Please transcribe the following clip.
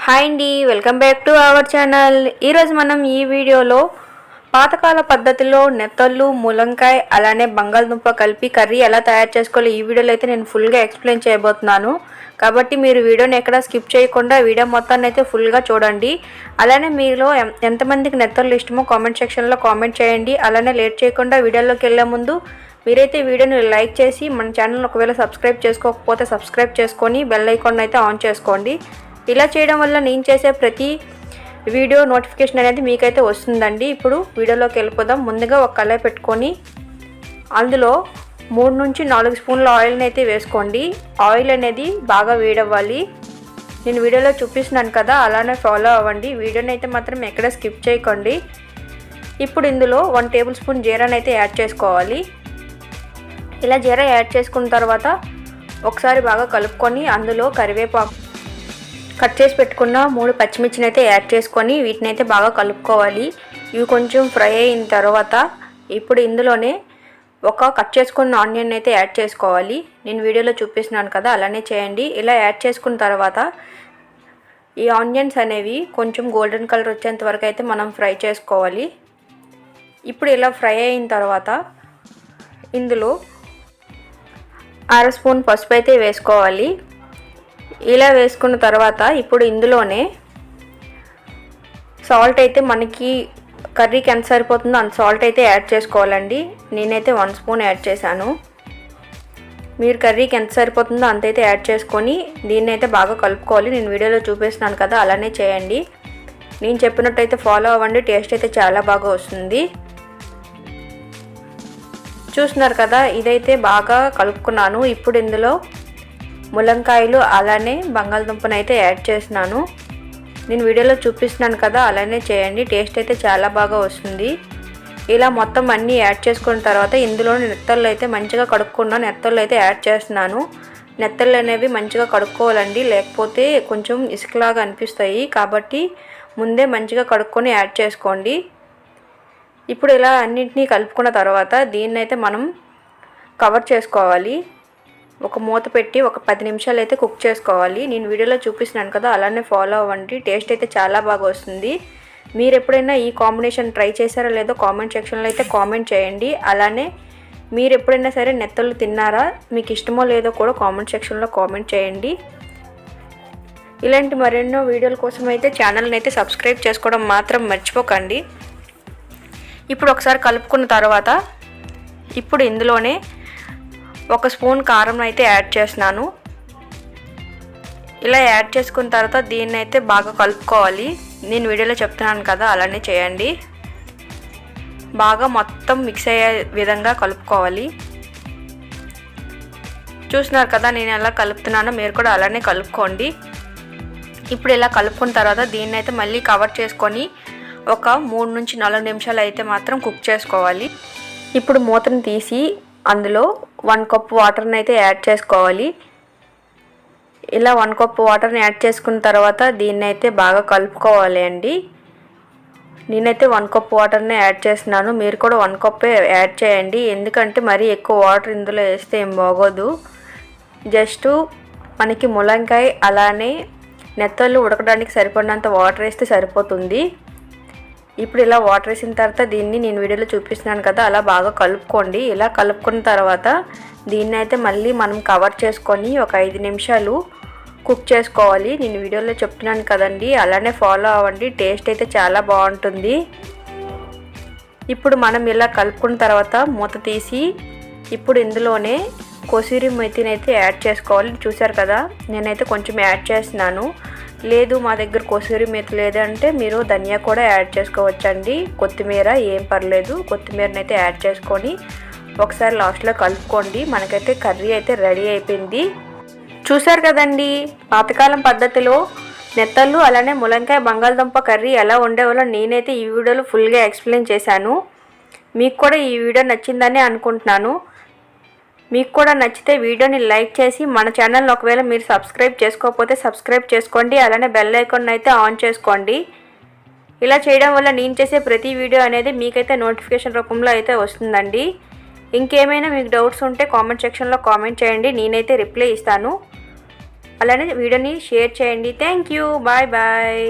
Hi అండి, welcome back to our channel. ఈరోజు మనం ఈ వీడియోలో పాతకాల పద్ధతిలో నెత్తళ్ళు, ములంకాయ అలానే బంగాళదుంప కలిపి కర్రీ ఎలా తయారు చేసుకోవాలి ఈ వీడియోలో అయితే నేను ఫుల్గా ఎక్స్ప్లెయిన్ చేయబోతున్నాను. కాబట్టి మీరు వీడియోని ఎక్కడ స్కిప్ చేయకుండా వీడియో మొత్తాన్ని అయితే ఫుల్గా చూడండి. అలానే మీలో ఎంతమందికి నెత్తళ్ళు ఇష్టమో కామెంట్ సెక్షన్లో కామెంట్ చేయండి. అలానే లేట్ చేయకుండా వీడియోలోకి వెళ్ళే ముందు మీరైతే వీడియోని లైక్ చేసి మన ఛానల్ని ఒకవేళ సబ్స్క్రైబ్ చేసుకోకపోతే సబ్స్క్రైబ్ చేసుకొని బెల్ ఐకాన్ అయితే ఆన్ చేసుకోండి. ఇలా చేయడం వల్ల నేను చేసే ప్రతి వీడియో నోటిఫికేషన్ అనేది మీకైతే వస్తుందండి. ఇప్పుడు వీడియోలోకి వెళ్ళిపోదాం. ముందుగా ఒక కళాయి పెట్టుకొని అందులో 3 నుంచి 4 స్పూన్ల ఆయిల్ని అయితే వేసుకోండి. ఆయిల్ అనేది బాగా వేడవ్వాలి. నేను వీడియోలో చూపిస్తున్నాను కదా, అలానే ఫాలో అవ్వండి. వీడియోని అయితే మాత్రం ఎక్కడ స్కిప్ చేయకండి. ఇప్పుడు ఇందులో 1 టేబుల్ స్పూన్ జీరాని అయితే యాడ్ చేసుకోవాలి. ఇలా జీరా యాడ్ చేసుకున్న తర్వాత ఒకసారి బాగా కలుపుకొని అందులో కరివేపాకు కట్ చేసి పెట్టుకున్న 3 పచ్చిమిర్చిని అయితే యాడ్ చేసుకొని వీటిని అయితే బాగా కలుపుకోవాలి. ఇవి కొంచెం ఫ్రై అయిన తర్వాత ఇప్పుడు ఇందులోనే ఒక కట్ చేసుకున్న ఆనియన్ అయితే యాడ్ చేసుకోవాలి. నేను వీడియోలో చూపిస్తున్నాను కదా, అలానే చేయండి. ఇలా యాడ్ చేసుకున్న తర్వాత ఈ ఆనియన్స్ అనేవి కొంచెం గోల్డెన్ కలర్ వచ్చేంత వరకు అయితే మనం ఫ్రై చేసుకోవాలి. ఇప్పుడు ఇలా ఫ్రై అయిన తర్వాత ఇందులో 1/2 స్పూన్ పసుపు అయితే వేసుకోవాలి. ఇలా వేసుకున్న తర్వాత ఇప్పుడు ఇందులోనే సాల్ట్ అయితే మనకి కర్రీకి ఎంత సరిపోతుందో అంత సాల్ట్ అయితే యాడ్ చేసుకోవాలండి. నేనైతే 1 స్పూన్ యాడ్ చేశాను. మీరు కర్రీకి ఎంత సరిపోతుందో అంతైతే యాడ్ చేసుకొని దీన్ని అయితే బాగా కలుపుకోవాలి. నేను వీడియోలో చూపిస్తున్నాను కదా, అలానే చేయండి. నేను చెప్పినట్టయితే ఫాలో అవ్వండి. టేస్ట్ అయితే చాలా బాగా వస్తుంది. చూస్తున్నారు కదా, ఇదైతే బాగా కలుపుకున్నాను. ఇప్పుడు ఇందులో ములంకాయలు అలానే బంగాళదుంపను అయితే యాడ్ చేస్తున్నాను. నేను వీడియోలో చూపిస్తున్నాను కదా, అలానే చేయండి. టేస్ట్ అయితే చాలా బాగా వస్తుంది. ఇలా మొత్తం అన్నీ యాడ్ చేసుకున్న తర్వాత ఇందులో నెత్తళ్ళు అయితే మంచిగా కడుక్కున్న నెత్తళ్ళు అయితే యాడ్ చేస్తున్నాను. నెత్తళ్ళు అనేవి మంచిగా కడుక్కోవాలండి, లేకపోతే కొంచెం ఇసుకలాగా అనిపిస్తాయి. కాబట్టి ముందే మంచిగా కడుక్కొని యాడ్ చేసుకోండి. ఇప్పుడు ఇలా అన్నింటినీ కలుపుకున్న తర్వాత దీన్ని అయితే మనం కవర్ చేసుకోవాలి. ఒక మూత పెట్టి ఒక 10 నిమిషాలు అయితే కుక్ చేసుకోవాలి. నేను వీడియోలో చూపిస్తున్నాను కదా, అలానే ఫాలో అవ్వండి. టేస్ట్ అయితే చాలా బాగా వస్తుంది. మీరు ఎప్పుడైనా ఈ కాంబినేషన్ ట్రై చేశారో లేదో కామెంట్ సెక్షన్లో అయితే కామెంట్ చేయండి. అలానే మీరు ఎప్పుడైనా సరే నెత్తళ్ళు తిన్నారా, మీకు ఇష్టమో లేదో కూడా కామెంట్ సెక్షన్లో కామెంట్ చేయండి. ఇలాంటి మరెన్నో వీడియోల కోసం అయితే ఛానల్ని అయితే సబ్స్క్రైబ్ చేసుకోవడం మాత్రం మర్చిపోకండి. ఇప్పుడు ఒకసారి కలుపుకున్న తర్వాత ఇప్పుడు ఇందులోనే 1 స్పూన్ కారం అయితే యాడ్ చేస్తున్నాను. ఇలా యాడ్ చేసుకున్న తర్వాత దీన్ని అయితే బాగా కలుపుకోవాలి. నేను వీడియోలో చెప్తున్నాను కదా, అలానే చేయండి. బాగా మొత్తం మిక్స్ అయ్యే విధంగా కలుపుకోవాలి. చూస్తున్నారు కదా నేను ఎలా కలుపుతున్నానో, మీరు కూడా అలానే కలుపుకోండి. ఇప్పుడు ఇలా కలుపుకున్న తర్వాత దీన్ని అయితే మళ్ళీ కవర్ చేసుకొని ఒక 3 నుంచి 4 నిమిషాలు అయితే మాత్రం కుక్ చేసుకోవాలి. ఇప్పుడు మూతను తీసి అందులో 1 కప్ వాటర్ని అయితే యాడ్ చేసుకోవాలి. ఇలా 1 కప్ వాటర్ని యాడ్ చేసుకున్న తర్వాత దీన్ని అయితే బాగా కలుపుకోవాలి అండి. నేనైతే 1 కప్ వాటర్ని యాడ్ చేస్తున్నాను. మీరు కూడా 1 కప్పే యాడ్ చేయండి. ఎందుకంటే మరీ ఎక్కువ వాటర్ ఇందులో వేస్తే ఏం బాగోదు. జస్ట్ మనకి ములంకాయ అలానే నెత్తళ్ళు ఉడకడానికి సరిపడినంత వాటర్ వేస్తే సరిపోతుంది. ఇప్పుడు ఇలా వాటర్ వేసిన తర్వాత దీన్ని నేను వీడియోలో చూపిస్తున్నాను కదా, అలా బాగా కలుపుకోండి. ఇలా కలుపుకున్న తర్వాత దీన్ని అయితే మళ్ళీ మనం కవర్ చేసుకొని ఒక 5 నిమిషాలు కుక్ చేసుకోవాలి. నేను వీడియోలో చెప్తున్నాను కదండి, అలానే ఫాలో అవ్వండి. టేస్ట్ అయితే చాలా బాగుంటుంది. ఇప్పుడు మనం ఇలా కలుపుకున్న తర్వాత మూత తీసి ఇప్పుడు ఇందులోనే కసూరి మేతిని అయితే యాడ్ చేసుకోవాలి. చూసారు కదా, నేనైతే కొంచెం యాడ్ చేస్తున్నాను. లేదు మా దగ్గర కసూరి మేతి లేదంటే మీరు ధనియా కూడా యాడ్ చేసుకోవచ్చండి. కొత్తిమీర ఏం పర్లేదు, కొత్తిమీరని అయితే యాడ్ చేసుకొని ఒకసారి లాస్ట్లో కలుపుకోండి. మనకైతే కర్రీ అయితే రెడీ అయిపోయింది. చూసారు కదండి, పాతకాలం పద్ధతిలో నెత్తళ్ళు అలానే ములంకాయ బంగాళదుంప కర్రీ ఎలా ఉండేవాళ్ళో నేనైతే ఈ వీడియోలో ఫుల్గా ఎక్స్ప్లెయిన్ చేశాను. మీకు కూడా ఈ వీడియో నచ్చిందని అనుకుంటున్నాను. మీకు కూడా నచ్చితే వీడియోని లైక్ చేసి మన ఛానల్ని ఒకవేళ మీరు సబ్స్క్రైబ్ చేసుకోకపోతే సబ్స్క్రైబ్ చేసుకోండి. అలానే బెల్ ఐకాన్ అయితే ఆన్ చేసుకోండి. ఇలా చేయడం వల్ల నేను చేసే ప్రతి వీడియో అనేది మీకైతే నోటిఫికేషన్ రూపంలో అయితే వస్తుందండి. ఇంకేమైనా మీకు డౌట్స్ ఉంటే కామెంట్ సెక్షన్లో కామెంట్ చేయండి, నేనైతే రిప్లై ఇస్తాను. అలానే వీడియోని షేర్ చేయండి. Thank you. Bye bye.